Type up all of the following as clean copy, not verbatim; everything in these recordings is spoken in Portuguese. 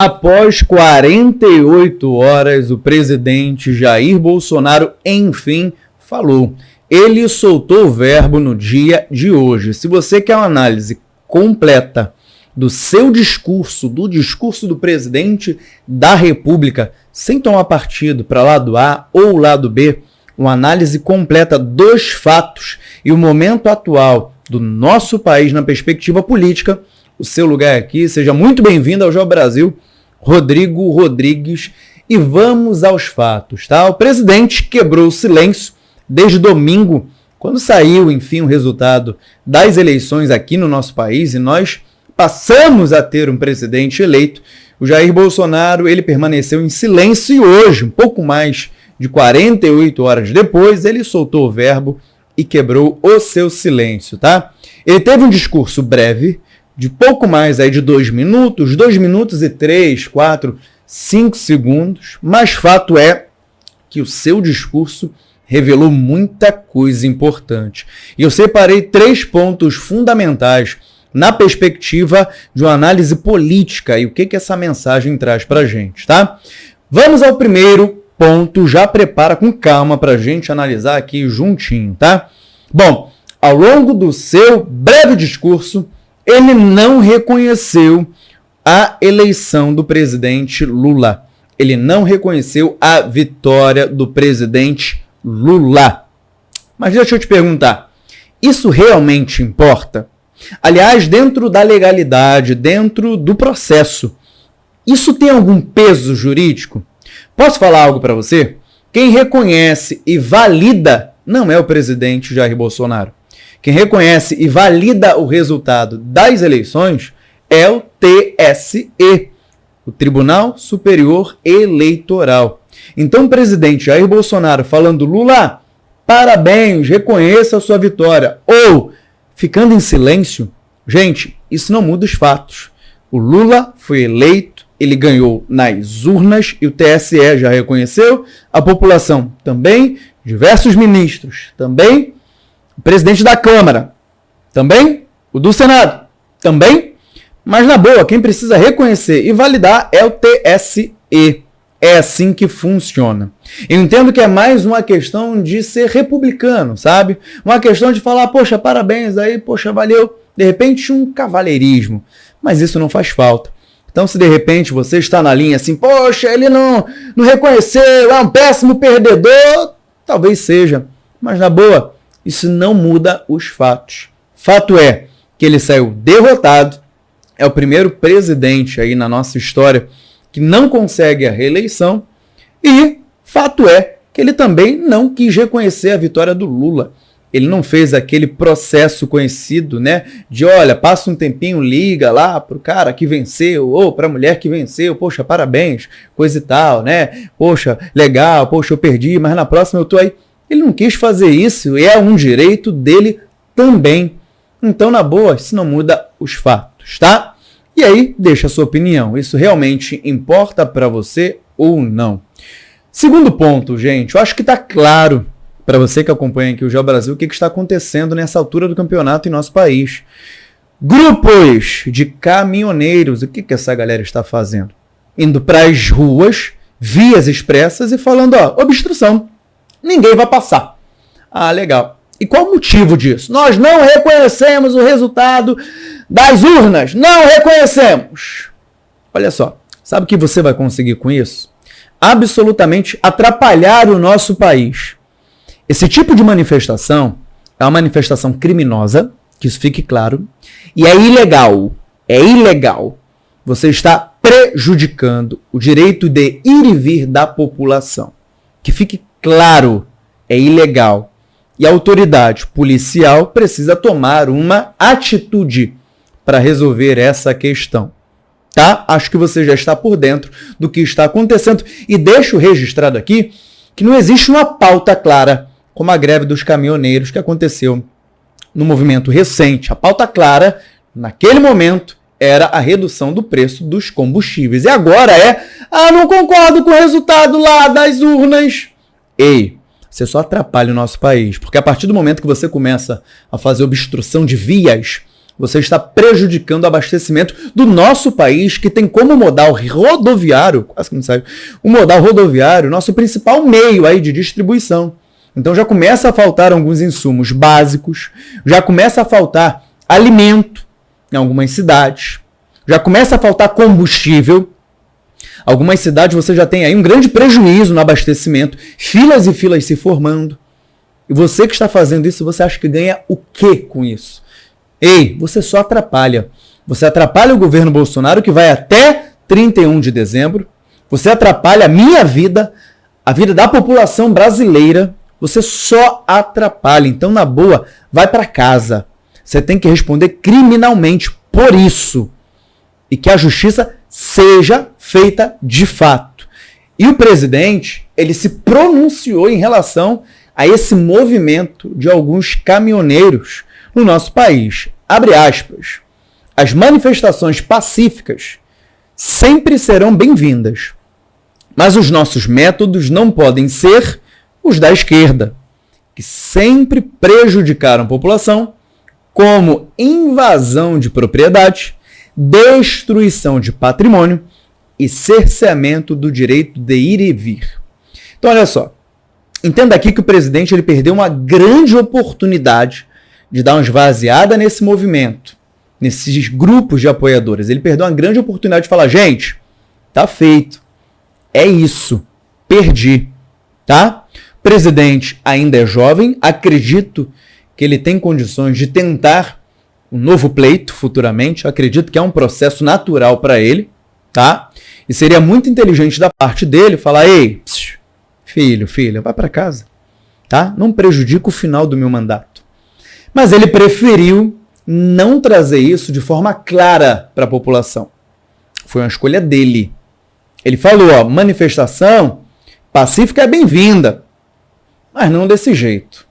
Após 48 horas, o presidente Jair Bolsonaro, enfim, falou. Ele soltou o verbo no dia de hoje. Se você quer uma análise completa do seu discurso, do discurso do presidente da República, sem tomar partido para lado A ou lado B, uma análise completa dos fatos e o momento atual do nosso país na perspectiva política, o seu lugar aqui. Seja muito bem-vindo ao Jornal Brasil, Rodrigo Rodrigues, e vamos aos fatos, tá? O presidente quebrou o silêncio desde domingo, quando saiu, enfim, o resultado das eleições aqui no nosso país e nós passamos a ter um presidente eleito. O Jair Bolsonaro, ele permaneceu em silêncio e hoje, um pouco mais de 48 horas depois, ele soltou o verbo e quebrou o seu silêncio, tá? Ele teve um discurso breve, de pouco mais aí de 2 minutos, 2 minutos e 3, 4, 5 segundos, mas fato é que o seu discurso revelou muita coisa importante. E eu separei 3 pontos fundamentais na perspectiva de uma análise política e o que essa mensagem traz pra gente, tá? Vamos ao primeiro ponto, já prepara com calma pra gente analisar aqui juntinho, tá? Bom, ao longo do seu breve discurso, ele não reconheceu a eleição do presidente Lula. Ele não reconheceu a vitória do presidente Lula. Mas deixa eu te perguntar, isso realmente importa? Aliás, dentro da legalidade, dentro do processo, isso tem algum peso jurídico? Posso falar algo para você? Quem reconhece e valida não é o presidente Jair Bolsonaro. Quem reconhece e valida o resultado das eleições é o TSE, o Tribunal Superior Eleitoral. Então, o presidente Jair Bolsonaro falando: Lula, parabéns, reconheça a sua vitória, ou ficando em silêncio, gente, isso não muda os fatos. O Lula foi eleito, ele ganhou nas urnas e o TSE já reconheceu, a população também, diversos ministros também, o presidente da Câmara também, o do Senado também, mas na boa, quem precisa reconhecer e validar é o TSE. É assim que funciona. Eu entendo que é mais uma questão de ser republicano, sabe? Uma questão de falar, poxa, parabéns aí, poxa, valeu. De repente, um cavalheirismo. Mas isso não faz falta. Então, se de repente você está na linha assim, poxa, ele não reconheceu, é um péssimo perdedor, talvez seja. Mas na boa, isso não muda os fatos. Fato é que ele saiu derrotado, é o primeiro presidente aí na nossa história que não consegue a reeleição, e fato é que ele também não quis reconhecer a vitória do Lula. Ele não fez aquele processo conhecido, né, de olha, passa um tempinho, liga lá pro cara que venceu, ou pra mulher que venceu, poxa, parabéns, coisa e tal, né, poxa, legal, poxa, eu perdi, mas na próxima eu tô aí. Ele não quis fazer isso, e é um direito dele também. Então, na boa, isso não muda os fatos, tá? E aí, deixa a sua opinião. Isso realmente importa para você ou não? Segundo ponto, gente, eu acho que está claro para você que acompanha aqui o Jornal Brasil o que está acontecendo nessa altura do campeonato em nosso país. Grupos de caminhoneiros, o que essa galera está fazendo? Indo para as ruas, vias expressas e falando, ó, obstrução. Ninguém vai passar. Ah, legal. E qual o motivo disso? Nós não reconhecemos o resultado das urnas. Não reconhecemos. Olha só, sabe o que você vai conseguir com isso? Absolutamente atrapalhar o nosso país. Esse tipo de manifestação é uma manifestação criminosa, que isso fique claro, e é ilegal. É ilegal. Você está prejudicando o direito de ir e vir da população. Que fique claro, é ilegal. E a autoridade policial precisa tomar uma atitude para resolver essa questão, tá? Acho que você já está por dentro do que está acontecendo. E deixo registrado aqui que não existe uma pauta clara como a greve dos caminhoneiros que aconteceu no movimento recente. A pauta clara, naquele momento, era a redução do preço dos combustíveis. E agora não concordo com o resultado lá das urnas. Ei, você só atrapalha o nosso país, porque a partir do momento que você começa a fazer obstrução de vias, você está prejudicando o abastecimento do nosso país, que tem como modal rodoviário, quase que não sai, o modal rodoviário, nosso principal meio aí de distribuição. Então já começa a faltar alguns insumos básicos, já começa a faltar alimento em algumas cidades, já começa a faltar combustível. Algumas cidades você já tem aí um grande prejuízo no abastecimento, filas e filas se formando. E você que está fazendo isso, você acha que ganha o quê com isso? Ei, você só atrapalha. Você atrapalha o governo Bolsonaro, que vai até 31 de dezembro. Você atrapalha a minha vida, a vida da população brasileira. Você só atrapalha. Então, na boa, vai para casa. Você tem que responder criminalmente por isso. E que a justiça seja feita de fato. E o presidente, ele se pronunciou em relação a esse movimento de alguns caminhoneiros no nosso país. Abre aspas. As manifestações pacíficas sempre serão bem-vindas, mas os nossos métodos não podem ser os da esquerda, que sempre prejudicaram a população, como invasão de propriedade, destruição de patrimônio e cerceamento do direito de ir e vir. Então, olha só. Entenda aqui que o presidente ele perdeu uma grande oportunidade de dar uma esvaziada nesse movimento, nesses grupos de apoiadores. Ele perdeu uma grande oportunidade de falar, gente, tá feito. É isso. Perdi. Tá? O presidente ainda é jovem. Acredito que ele tem condições de tentar um novo pleito futuramente. Acredito que é um processo natural para ele. Tá? E seria muito inteligente da parte dele falar, ei, filha, vai para casa. Tá? Não prejudica o final do meu mandato. Mas ele preferiu não trazer isso de forma clara para a população. Foi uma escolha dele. Ele falou, ó, manifestação pacífica é bem-vinda, mas não desse jeito.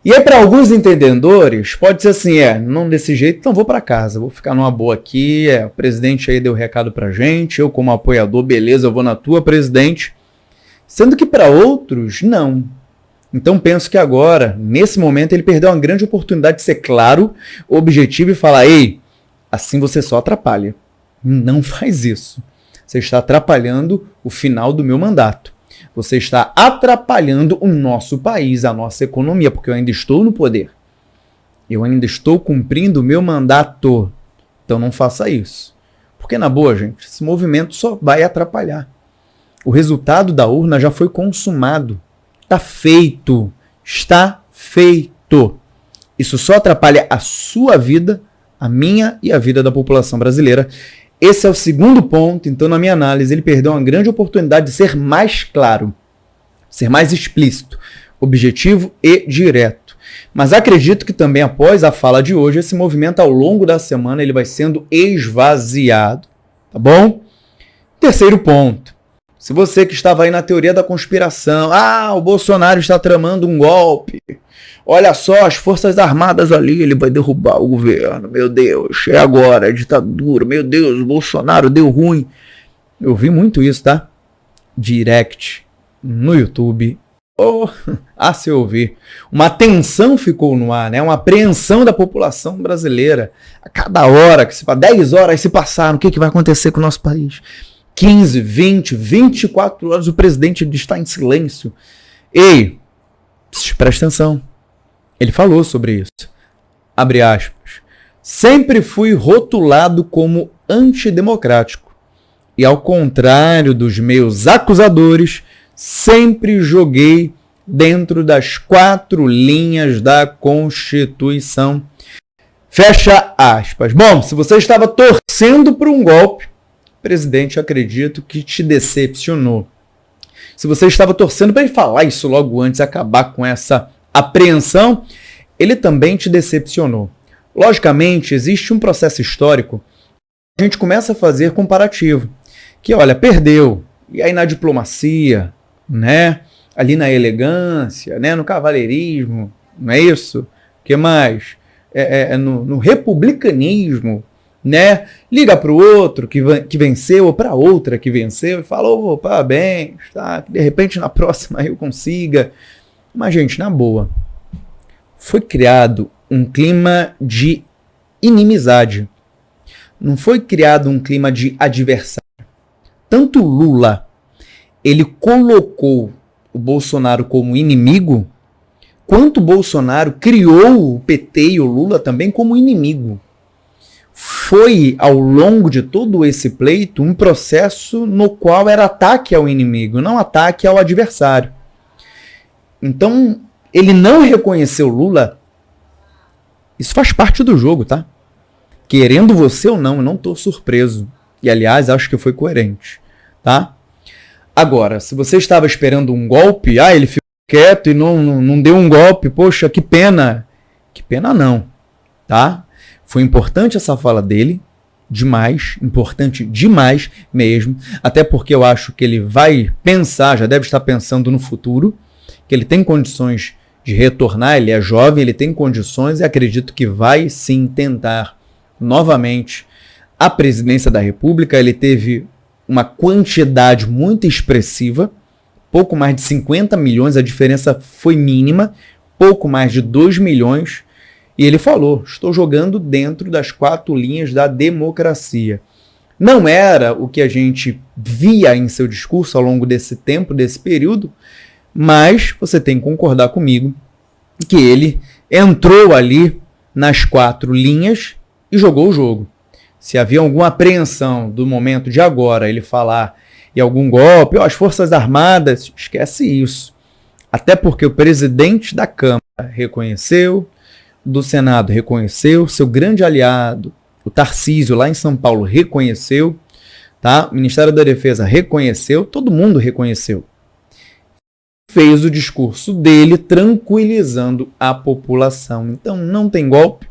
E aí para alguns entendedores, pode ser assim, não desse jeito, então vou para casa, vou ficar numa boa aqui, o presidente aí deu recado pra gente, eu como apoiador, beleza, eu vou na tua, presidente. Sendo que para outros, não. Então penso que agora, nesse momento, ele perdeu uma grande oportunidade de ser claro, objetivo e falar, ei, assim você só atrapalha. Não faz isso. Você está atrapalhando o final do meu mandato. Você está atrapalhando o nosso país, a nossa economia, porque eu ainda estou no poder. Eu ainda estou cumprindo o meu mandato. Então não faça isso. Porque na boa, gente, esse movimento só vai atrapalhar. O resultado da urna já foi consumado. Está feito. Está feito. Isso só atrapalha a sua vida, a minha e a vida da população brasileira. Esse é o segundo ponto. Então, na minha análise, ele perdeu uma grande oportunidade de ser mais claro, ser mais explícito, objetivo e direto. Mas acredito que também após a fala de hoje, esse movimento ao longo da semana ele vai sendo esvaziado. Tá bom? Terceiro ponto. Se você que estava aí na teoria da conspiração, o Bolsonaro está tramando um golpe, olha só, as Forças Armadas ali, ele vai derrubar o governo, meu Deus, é agora, é ditadura, meu Deus, o Bolsonaro deu ruim. Eu vi muito isso, tá? Direct, no YouTube, se ouvir. Uma tensão ficou no ar, né? Uma apreensão da população brasileira. A cada hora, 10 horas se passaram, o que vai acontecer com o nosso país? 15, 20, 24 horas o presidente está em silêncio. Ei, presta atenção. Ele falou sobre isso. Abre aspas. Sempre fui rotulado como antidemocrático. E ao contrário dos meus acusadores, sempre joguei dentro das 4 linhas da Constituição. Fecha aspas. Bom, se você estava torcendo por um golpe, presidente, acredito que te decepcionou. Se você estava torcendo para ele falar isso logo antes, acabar com essa apreensão, ele também te decepcionou. Logicamente, existe um processo histórico, a gente começa a fazer comparativo, que olha, perdeu, e aí na diplomacia, né, ali na elegância, né, no cavalheirismo, não é isso? O que mais? No republicanismo, né? Liga para o outro que venceu ou para outra que venceu e fala, parabéns, tá? De repente na próxima eu consiga. Mas, gente, na boa, foi criado um clima de inimizade. Não foi criado um clima de adversário. Tanto Lula, ele colocou o Bolsonaro como inimigo, quanto o Bolsonaro criou o PT e o Lula também como inimigo. Foi, ao longo de todo esse pleito, um processo no qual era ataque ao inimigo, não ataque ao adversário. Então, ele não reconheceu Lula, isso faz parte do jogo, tá? Querendo você ou não, eu não estou surpreso. E, aliás, acho que foi coerente, tá? Agora, se você estava esperando um golpe, ele ficou quieto e não deu um golpe, poxa, que pena. Que pena não, tá? Foi importante essa fala dele, demais, importante demais mesmo, até porque eu acho que ele vai pensar, já deve estar pensando no futuro, que ele tem condições de retornar, ele é jovem, ele tem condições e acredito que vai sim tentar novamente a presidência da República. Ele teve uma quantidade muito expressiva, pouco mais de 50 milhões, a diferença foi mínima, pouco mais de 2 milhões, e ele falou, estou jogando dentro das 4 linhas da democracia. Não era o que a gente via em seu discurso ao longo desse tempo, desse período, mas você tem que concordar comigo que ele entrou ali nas 4 linhas e jogou o jogo. Se havia alguma apreensão do momento de agora, ele falar em algum golpe, as Forças Armadas, esquece isso. Até porque o presidente da Câmara reconheceu, do Senado reconheceu, seu grande aliado, o Tarcísio, lá em São Paulo, reconheceu, tá? O Ministério da Defesa reconheceu, todo mundo reconheceu. Fez o discurso dele tranquilizando a população. Então não tem golpe,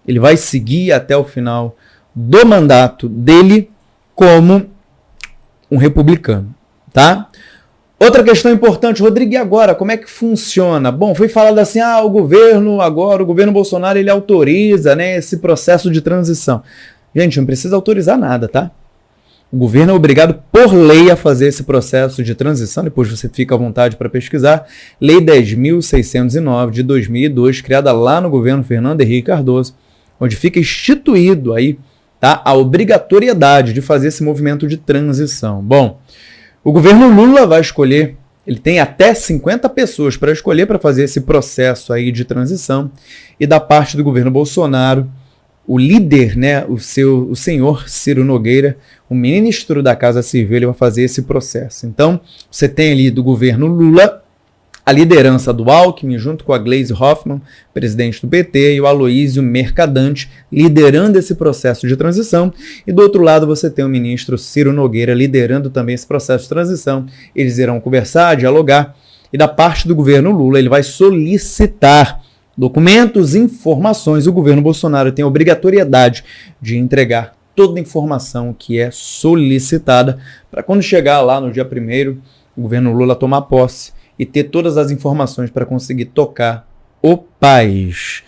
ele vai seguir até o final do mandato dele como um republicano, tá? Outra questão importante, Rodrigo, e agora? Como é que funciona? Bom, foi falado assim, o governo Bolsonaro, ele autoriza, né, esse processo de transição. Gente, não precisa autorizar nada, tá? O governo é obrigado por lei a fazer esse processo de transição, depois você fica à vontade para pesquisar. Lei 10.609 de 2002, criada lá no governo Fernando Henrique Cardoso, onde fica instituído aí, tá, a obrigatoriedade de fazer esse movimento de transição. Bom, o governo Lula vai escolher, ele tem até 50 pessoas para escolher para fazer esse processo aí de transição, e da parte do governo Bolsonaro, o líder, né, o senhor Ciro Nogueira, o ministro da Casa Civil, ele vai fazer esse processo. Então, você tem ali do governo Lula a liderança do Alckmin, junto com a Gleisi Hoffmann, presidente do PT, e o Aloysio Mercadante, liderando esse processo de transição. E do outro lado você tem o ministro Ciro Nogueira, liderando também esse processo de transição. Eles irão conversar, dialogar, e da parte do governo Lula, ele vai solicitar documentos, informações. O governo Bolsonaro tem a obrigatoriedade de entregar toda a informação que é solicitada, para quando chegar lá no dia 1º, o governo Lula tomar posse e ter todas as informações para conseguir tocar o país.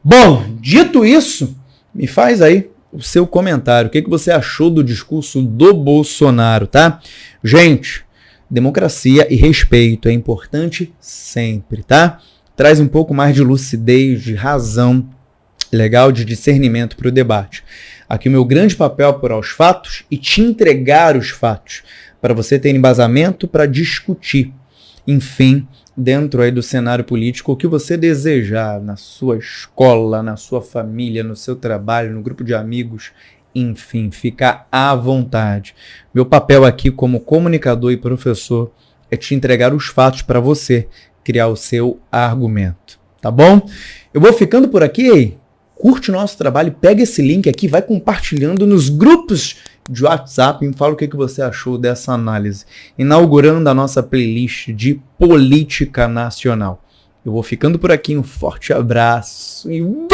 Bom, dito isso, me faz aí o seu comentário. O que você achou do discurso do Bolsonaro, tá? Gente, democracia e respeito é importante sempre, tá? Traz um pouco mais de lucidez, de razão, legal, de discernimento para o debate. Aqui o meu grande papel é apurar os fatos e te entregar os fatos, para você ter embasamento para discutir. Enfim, dentro aí do cenário político, o que você desejar na sua escola, na sua família, no seu trabalho, no grupo de amigos, enfim, ficar à vontade. Meu papel aqui como comunicador e professor é te entregar os fatos para você criar o seu argumento, tá bom? Eu vou ficando por aqui. Curte o nosso trabalho, pega esse link aqui, vai compartilhando nos grupos de WhatsApp e me fala o que você achou dessa análise. Inaugurando a nossa playlist de política nacional. Eu vou ficando por aqui, um forte abraço e vamos!